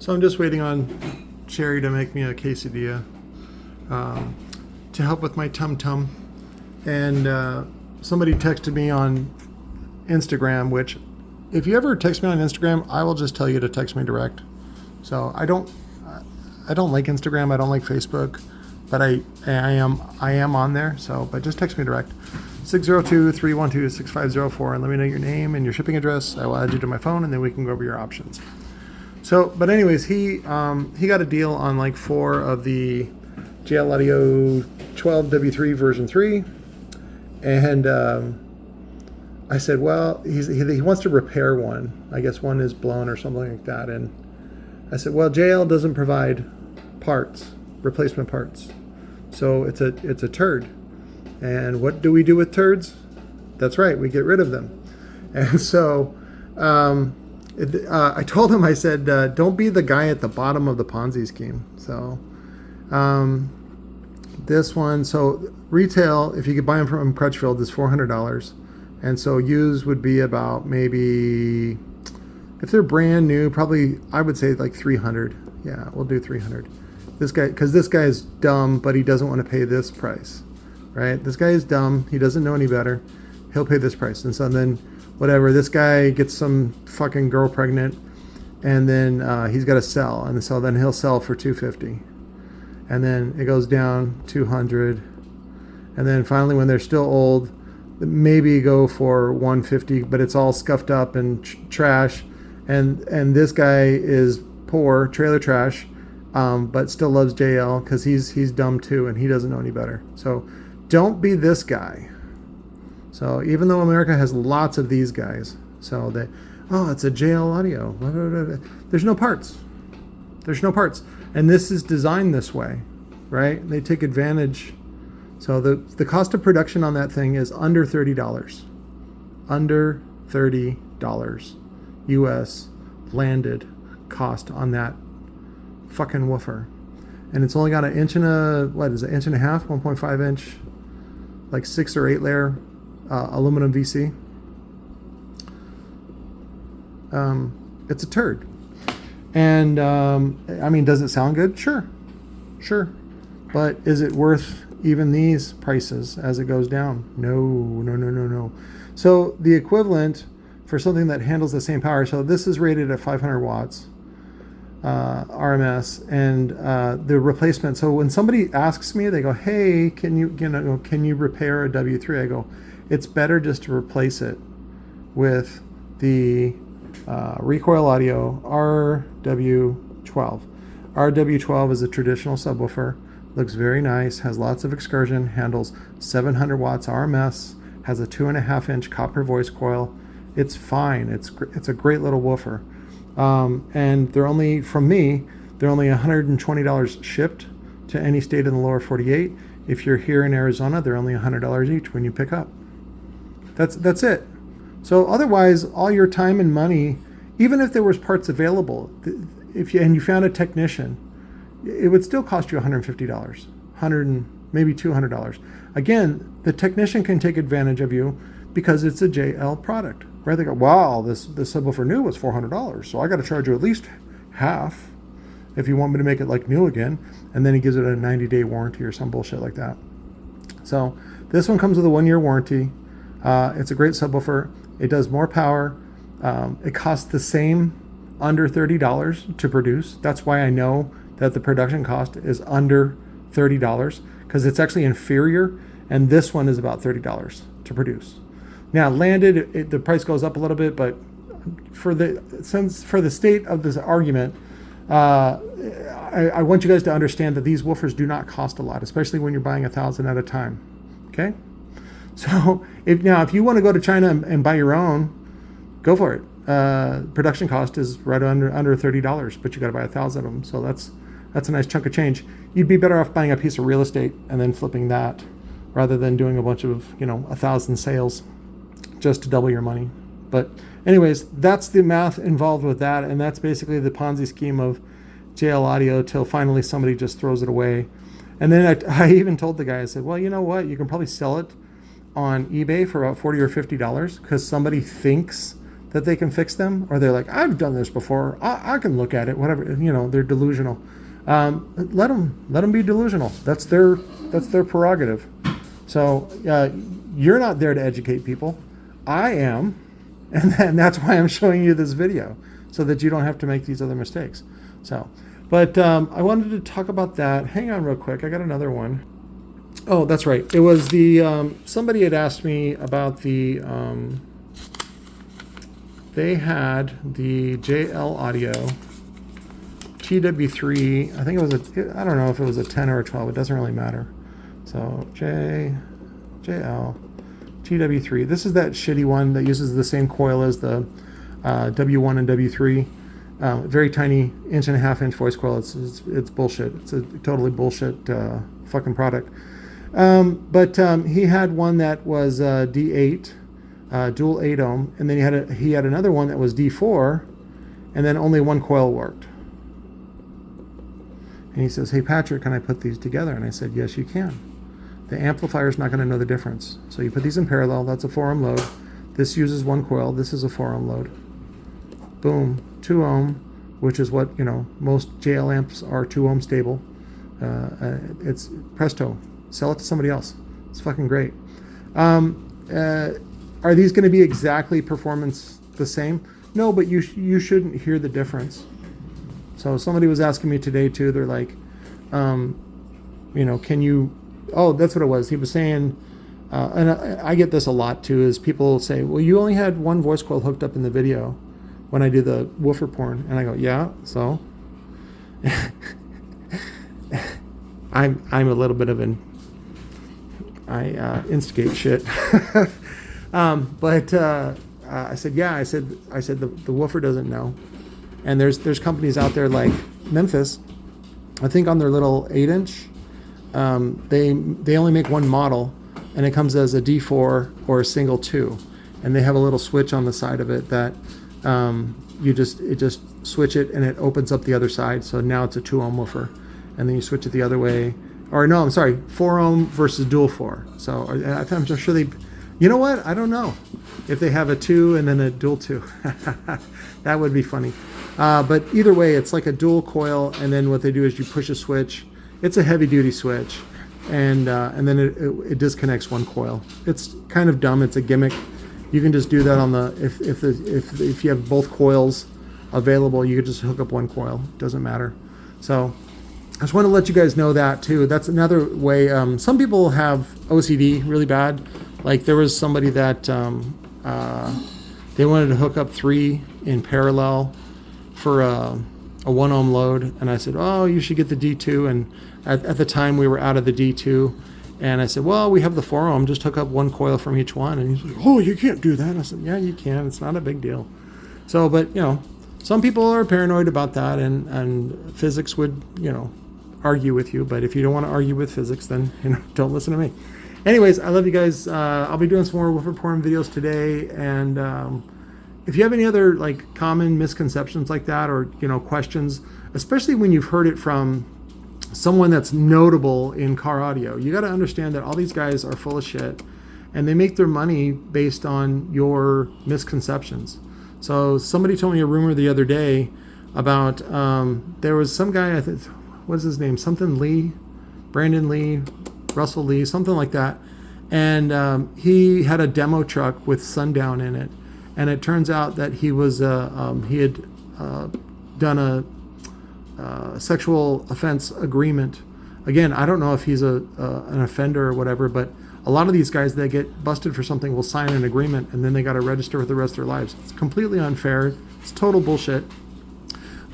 So I'm just waiting on Sherry to make me a quesadilla to help with my tum-tum. And somebody texted me on Instagram, which if you ever text me on Instagram, I will just tell you to text me direct. So I don't like Instagram, I don't like Facebook, but I am on there. So, but just text me direct. 602-312-6504 and let me know your name and your shipping address. I will add you to my phone and then we can go over your options. So, but anyways, he got a deal on like 4 of the JL Audio 12 W3 version 3, and I said, well, he wants to repair one. I guess one is blown or something like that, and I said, well, JL doesn't provide parts, replacement parts, so it's a turd. And what do we do with turds? That's right, we get rid of them. And so I told him, I said, don't be the guy at the bottom of the Ponzi scheme. So this one, so retail, if you could buy them from Crutchfield, is $400. And so used would be about maybe, if they're brand new, probably I would say like 300. Yeah, we'll do 300. This guy, because this guy is dumb, but he doesn't want to pay this price, right? This guy is dumb. He doesn't know any better. He'll pay this price. And so then whatever, this guy gets some fucking girl pregnant, and then he's got to sell, and so then he'll sell for $250, and then it goes down $200, and then finally when they're still old, maybe go for $150, but it's all scuffed up and trash, and this guy is poor, trailer trash, but still loves JL because he's dumb too and he doesn't know any better. So don't be this guy. So even though America has lots of these guys, so they, oh, it's a JL audio, blah, blah, blah, blah. There's no parts. There's no parts. And this is designed this way, right? They take advantage. So the cost of production on that thing is under $30. Under $30 US landed cost on that fucking woofer. And it's only got an inch and a, what is it, inch and a half, 1.5 inch, like 6 or 8 layer aluminum VC. It's a turd. And I mean, does it sound good? Sure. But is it worth even these prices as it goes down? No. So the equivalent for something that handles the same power, so this is rated at 500 watts RMS, and the replacement, so when somebody asks me, they go, hey, can you repair a W3? I go, it's better just to replace it with the Recoil Audio RW12. RW12 is a traditional subwoofer, looks very nice, has lots of excursion, handles 700 watts RMS, has a 2.5 inch copper voice coil. It's fine. It's a great little woofer. And they're only, from me, they're only $120 shipped to any state in the lower 48. If you're here in Arizona, they're only $100 each when you pick up. That's it. So otherwise, all your time and money, even if there was parts available, if you found a technician, it would still cost you $150, $100 and maybe $200. Again, the technician can take advantage of you because it's a JL product, right? They go, wow, this subwoofer new was $400, so I got to charge you at least half if you want me to make it like new again. And then he gives it a 90-day warranty or some bullshit like that. So this one comes with a 1-year warranty. It's a great subwoofer. It does more power. It costs the same, under $30 to produce. That's why I know that the production cost is under $30, because it's actually inferior, and this one is about $30 to produce. Now landed, the price goes up a little bit, but for the state of this argument, I want you guys to understand that these woofers do not cost a lot, especially when you're buying 1,000 at a time. Okay, so if you want to go to China and buy your own, go for it. Production cost is right under $30, but you got to buy 1,000 of them, so that's a nice chunk of change. You'd be better off buying a piece of real estate and then flipping that, rather than doing a bunch of 1,000 sales just to double your money. But anyways, that's the math involved with that, and that's basically the Ponzi scheme of JL Audio till finally somebody just throws it away. And then I even told the guy, I said, well, you know what? You can probably sell it on eBay for about $40 or $50 because somebody thinks that they can fix them, or they're like, I've done this before, I can look at it, whatever, they're delusional. Let them be delusional. That's their prerogative. So you're not there to educate people. I am, and that's why I'm showing you this video, so that you don't have to make these other mistakes. So, but I wanted to talk about that. Hang on real quick. I got another one. Oh, that's right. It was the, somebody had asked me about the, they had the JL Audio TW3. I think it was I don't know if it was a 10 or a 12. It doesn't really matter. So JL TW3. This is that shitty one that uses the same coil as the W1 and W3. Very tiny 1.5-inch voice coil. It's bullshit. It's a totally bullshit fucking product. But he had one that was D8, dual 8 ohm, and then he had another one that was D4, and then only one coil worked. And he says, "Hey Patrick, can I put these together?" And I said, "Yes, you can." The amplifier is not going to know the difference. So you put these in parallel. That's a 4 ohm load. This uses one coil. This is a 4 ohm load. Boom, 2 ohm, which is what most JL amps are, 2 ohm stable. It's presto. Sell it to somebody else. It's fucking great. Are these going to be exactly performance the same? No, but you shouldn't hear the difference. So somebody was asking me today too. They're like, can you? Oh, that's what it was. He was saying, and I get this a lot too. Is people say, well, you only had one voice coil hooked up in the video when I do the woofer porn, and I go, yeah. So I'm a little bit of I instigate shit. But I said, yeah, I said the woofer doesn't know. And there's companies out there like Memphis, I think on their little 8-inch, they only make one model, and it comes as a D4 or a single 2. And they have a little switch on the side of it that it just switch it and it opens up the other side. So now it's a 2 ohm woofer. And then you switch it the other way. Or no, I'm sorry, 4 ohm versus dual 4. So I'm sure they, you know what? I don't know if they have a 2 and then a dual 2. That would be funny. But either way, it's like a dual coil, and then what they do is you push a switch. It's a heavy duty switch, and then it disconnects one coil. It's kind of dumb. It's a gimmick. You can just do that on the if you have both coils available, you could just hook up one coil. Doesn't matter. So I just want to let you guys know that too. That's another way. Some people have OCD really bad. Like there was somebody that they wanted to hook up 3 in parallel for a 1 ohm load, and I said, oh, you should get the D2. And at the time we were out of the D2, and I said, well, we have the 4 ohm, just hook up one coil from each one. And he's like, oh, you can't do that. And I said, yeah, you can. It's not a big deal. So, but some people are paranoid about that, and physics would argue with you. But if you don't want to argue with physics, then don't listen to me. Anyways, I love you guys. I'll be doing some more woofer porn videos today, and if you have any other like common misconceptions like that, or questions, especially when you've heard it from someone that's notable in car audio, you got to understand that all these guys are full of shit, and they make their money based on your misconceptions. So somebody told me a rumor the other day about there was some guy, I think, what's his name, something Lee, Brandon Lee, Russell Lee, something like that, and he had a demo truck with Sundown in it. And it turns out that he was he had done a sexual offense agreement. Again, I don't know if he's an offender or whatever, but a lot of these guys that get busted for something will sign an agreement, and then they got to register for the rest of their lives. It's completely unfair. It's total bullshit.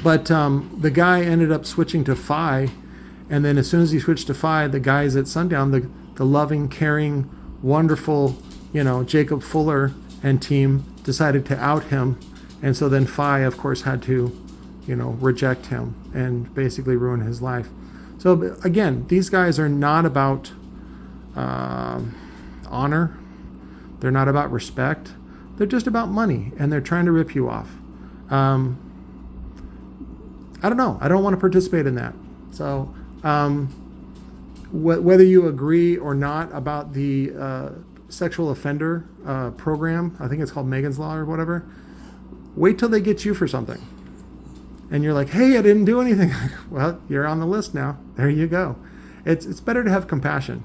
But the guy ended up switching to Phi, and then as soon as he switched to Phi, the guys at Sundown, the loving, caring, wonderful, Jacob FoolHer and team decided to out him, and so then Phi, of course, had to, reject him and basically ruin his life. So again, these guys are not about honor. They're not about respect. They're just about money, and they're trying to rip you off. I don't know. I don't want to participate in that. So whether you agree or not about the sexual offender program, I think it's called Megan's Law or whatever, Wait till they get you for something. And you're like, hey, I didn't do anything. Well, you're on the list now. There you go. It's better to have compassion.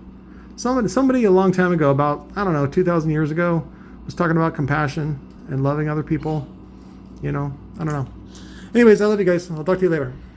Somebody a long time ago, about, I don't know, 2,000 years ago, was talking about compassion and loving other people. You know, I don't know. Anyways, I love you guys. I'll talk to you later.